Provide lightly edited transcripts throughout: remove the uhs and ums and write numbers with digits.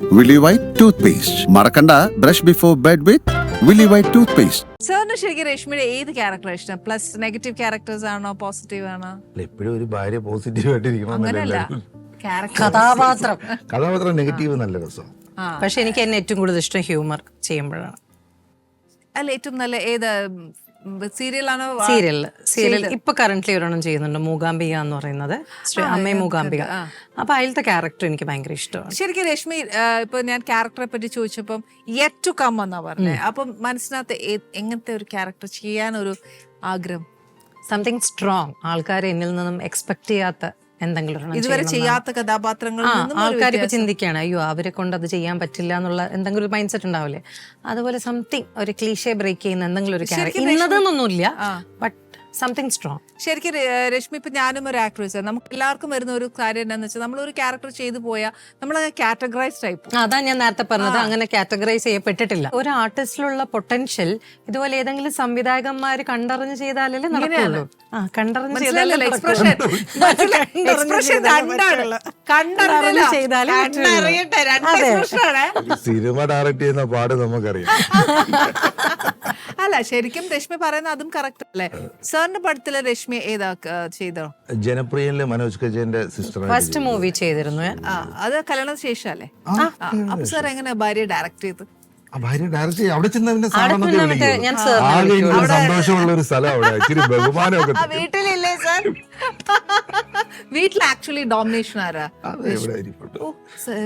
Willy White toothpaste. Marakanda, brush before bed with Willy White toothpaste. സാറിന് ശരിക്കും രശ്മിയുടെ ഏത് character ഇഷ്ടം? പ്ലസ് നെഗറ്റീവ് ക്യാരക്ടേഴ്സ് ആണോ പോസിറ്റീവ് ആണോ? എപ്പോഴും ഒരു ഭാര്യ പോസിറ്റീവ് അങ്ങനല്ല, ആയിട്ടിരിക്കണം. കഥാപാത്രം നെഗറ്റീവ് നല്ല രസം. പക്ഷെ എനിക്ക് എന്നെ ഏറ്റവും കൂടുതൽ ഇഷ്ടം ഹ്യൂമർ ചെയ്യുമ്പോഴാണ്. അല്ല, ഏറ്റവും നല്ല ഏത് സീരിയലാണോ? സീരിയൽ ഇപ്പൊ കറന്റ്ലി ഒരെണ്ണം ചെയ്യുന്നുണ്ട്, മൂകാംബിക എന്ന് പറയുന്നത്, അമ്മേ മൂകാംബിക. അപ്പൊ അതിലത്തെ ക്യാരക്ടർ എനിക്ക് ഭയങ്കര ഇഷ്ടമാണ്. ശരിക്കും രശ്മി, ഇപ്പൊ ഞാൻ ക്യാരക്ടറെ പറ്റി ചോദിച്ചപ്പം യെറ്റ് ടു കം എന്നാ പറഞ്ഞത്. അപ്പം മനസ്സിനകത്ത് എങ്ങനത്തെ ഒരു ക്യാരക്ടർ ചെയ്യാനൊരു ആഗ്രഹം? സംതിങ് സ്ട്രോങ്, ആൾക്കാർ എന്നിൽ നിന്നും എക്സ്പെക്ട് ചെയ്യാത്ത എന്തെങ്കിലും ഇതുവരെ ചെയ്യാത്ത കഥാപാത്രങ്ങൾ. ആൾക്കാർ ഇപ്പൊ ചിന്തിക്കുകയാണ്, അയ്യോ അവരെ കൊണ്ട് അത് ചെയ്യാൻ പറ്റില്ല എന്നുള്ള എന്തെങ്കിലും ഒരു മൈൻഡ് സെറ്റ് ഉണ്ടാവില്ലേ, അതുപോലെ സംതിങ് ഒരു ക്ലീഷേ ബ്രേക്ക് ചെയ്യുന്ന എന്തെങ്കിലും ഒരു ക്യാരക്ടർ. ഇന്നതെന്നൊന്നുമില്ല, ബട്ട് സംതിങ് സ്ട്രോങ്. ശരിക്കും രശ്മി, ഇപ്പൊ ഞാനും ഒരു ആക്ട്രസ്, നമുക്ക് എല്ലാവർക്കും വരുന്ന ഒരു കാര്യം എന്താണെന്ന് വെച്ചാൽ നമ്മൾ ഒരു ക്യാരക്ടർ ചെയ്തു പോയാൽ നമ്മൾ കാറ്റഗറൈസ്ഡ് ആയി പോകും. അതാ ഞാൻ നേരത്തെ പറഞ്ഞത്, അങ്ങനെ കാറ്റഗറൈസ് ചെയ്യപ്പെട്ടിട്ടില്ല. ഒരു ആർട്ടിസ്റ്റിലുള്ള പൊട്ടൻഷ്യൽ ഇതുപോലെ ഏതെങ്കിലും സംവിധായകന്മാര് കണ്ടറിഞ്ഞ് ചെയ്താലല്ലേ നടക്കുള്ളൂ. കണ്ടറിഞ്ഞ് സിനിമ ഡയറക്ട് ചെയ്യുന്ന പാട് നമുക്കറിയാം. അല്ല, ശരിക്കും രശ്മി പറയുന്ന അതും കറക്റ്റ് അല്ലേ? സാറിന്റെ പടത്തില് രശ്മി ഏതാ ചെയ്തോ? ജനപ്രിയനിലെ മനോജ് കജയന്റെ സിസ്റ്റർ ഫസ്റ്റ് മൂവി ചെയ്തിരുന്നു. അത് കല്യാണത്തിന് ശേഷം അല്ലേ? അപ്പൊ സാർ എങ്ങനെ ഭാര്യ ഡയറക്ട് ചെയ്തു? ഭാര്യ ഡയറക്ട് ചെയ്യും. അവിടെ ചെന്നതിന്റെ ഞാൻ സന്തോഷമുള്ള ഒരു സ്ഥലം അവിടെ, ഇച്ചിരി ബഹുമാനമൊക്കെ. വീട്ടിലില്ലേ സാർ? വീട്ടിൽ ആക്ച്വലി ഡോമിനേഷൻ ആരാ?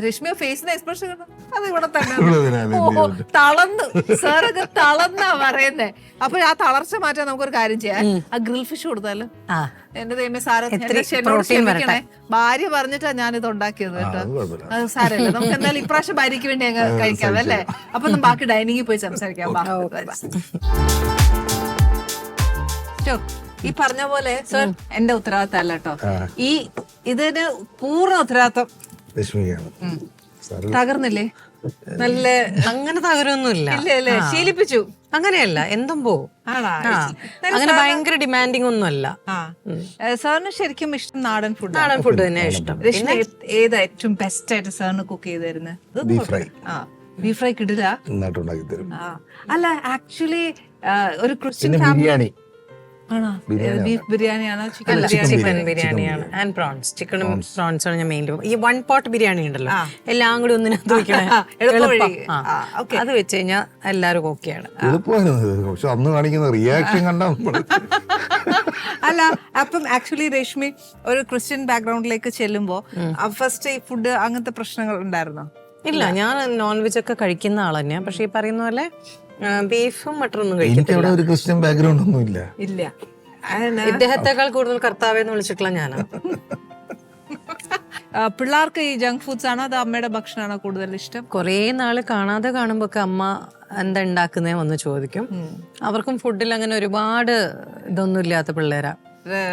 രശ്മിയ ഫേസിന്റെ എക്സ്പ്രഷൻ അത് ഇവിടെ തന്നെ തളർന്നു. സാറൊക്കെ തളർന്നാ പറയുന്നേ. അപ്പൊ ആ തളർച്ച മാറ്റാൻ നമുക്കൊരു കാര്യം ചെയ്യാം, ആ ഗ്രിൽ ഫിഷ് കൊടുത്താലോ? എന്റെ ദൈവമേ, സാറ് ക്ഷമിക്കണേ, ഭാര്യ പറഞ്ഞിട്ടാ ഞാനിത് ഉണ്ടാക്കിയത് കേട്ടോ. അത് സാരല്ല, നമുക്ക് എന്തായാലും ഇപ്രാവശ്യം ഭാര്യയ്ക്ക് വേണ്ടി അങ്ങ് കഴിക്കാം അല്ലേ? അപ്പൊ ബാക്കി ഡൈനിങ്ങിൽ പോയി സംസാരിക്കാം. ഈ പറഞ്ഞ പോലെ സർ, എന്റെ ഉത്തരവാദിത്തം അല്ല കേട്ടോ, ഇതിന് പൂർണ്ണ ഉത്തരവാദിത്തം തകർന്നില്ലേ? നല്ല അങ്ങനെ തകരൊന്നുമില്ല, ഇല്ലേ? ശീലിപ്പിച്ചു. അങ്ങനെയല്ല, എന്തും പോവും. അങ്ങനെ ഭയങ്കര ഡിമാൻഡിങ് ഒന്നും അല്ല. സാറിന് ശരിക്കും ഇഷ്ടം നാടൻ ഫുഡ്? നാടൻ ഫുഡ് തന്നെയാണ് ഇഷ്ടം. ഏതാ ഏറ്റവും ബെസ്റ്റ് ആയിട്ട് സാറിന് കുക്ക് ചെയ്ത് തരുന്നത്? ബീഫ് ഫ്രൈ കിടില്ല. അല്ല, ആക്ച്വലി ഒരു ക്രിസ്ത്യൻ ബിരിയാണി ബീഫ് ബിരിയാണിയാണോ ചിക്കൻ ബിരിയാണിയാണ്? ആൻഡ് പ്രോൺസ്, ചിക്കനും പ്രോൺസാണ് ഞാൻ മെയിൻ. ഈ വൺ പോട്ട് ബിരിയാണി ഉണ്ടല്ലോ, എല്ലാം കൂടി ഒന്നിനകത്ത് വെക്കണേ, അത് വെച്ച് കഴിഞ്ഞാൽ എല്ലാവരും ഓക്കെയാണ്. പക്ഷെ അന്ന് കാണിക്കുന്ന റിയാക്ഷൻ കണ്ടാ അല്ല, അപ്പം ആക്ച്വലി രശ്മി ഒരു ക്രിസ്ത്യൻ ബാക്ക്ഗ്രൗണ്ടിലേക്ക് ചെല്ലുമ്പോ ഫസ്റ്റ് ഈ ഫുഡ് അങ്ങനത്തെ പ്രശ്നങ്ങൾ ഉണ്ടായിരുന്നോ? ഇല്ല, ഞാൻ നോൺ വെജ് ഒക്കെ കഴിക്കുന്ന ആൾ തന്നെയാ. പക്ഷെ ഈ പറയുന്ന പോലെ ബീഫും മട്ടണൊന്നും കഴിക്കത്തില്ല. ഒരു ക്രിസ്ത്യൻ ബാക്ക്ഗ്രൗണ്ട് ഒന്നും ഇല്ല. ഇദ്ദേഹത്തെക്കാൾ കൂടുതൽ കർത്താവെന്ന് വിളിച്ചിട്ടുള്ള ഞാനാ. പിള്ളേർക്ക് ഈ ജങ്ക് ഫുഡ്സ് ആണോ അതോ അമ്മയുടെ ഭക്ഷണമാണോ കൂടുതൽ ഇഷ്ടം? കുറേ നാള് കാണാതെ കാണുമ്പോ അമ്മ എന്താ ഉണ്ടാക്കുന്നേ വന്ന് ചോദിക്കും. അവർക്കും ഫുഡിൽ അങ്ങനെ ഒരുപാട് ഇതൊന്നും ഇല്ലാത്ത പിള്ളേരാ.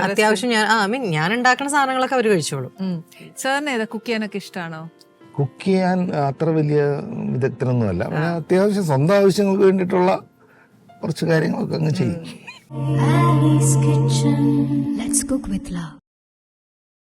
അത്യാവശ്യം ഞാൻ ഉണ്ടാക്കുന്ന സാധനങ്ങളൊക്കെ അവർ കഴിച്ചോളൂ. സാറിന് ഏതാ കുക്ക് ചെയ്യാനൊക്കെ ഇഷ്ടമാണോ? കുക്ക് ചെയ്യാൻ അത്ര വലിയ വിദഗ്ധനൊന്നുമല്ല, അത്യാവശ്യം സ്വന്തം ആവശ്യങ്ങൾക്ക് വേണ്ടിയിട്ടുള്ള കുറച്ച് കാര്യങ്ങളൊക്കെ അങ്ങ് ചെയ്യും. Ali's Kitchen. Let's cook with love.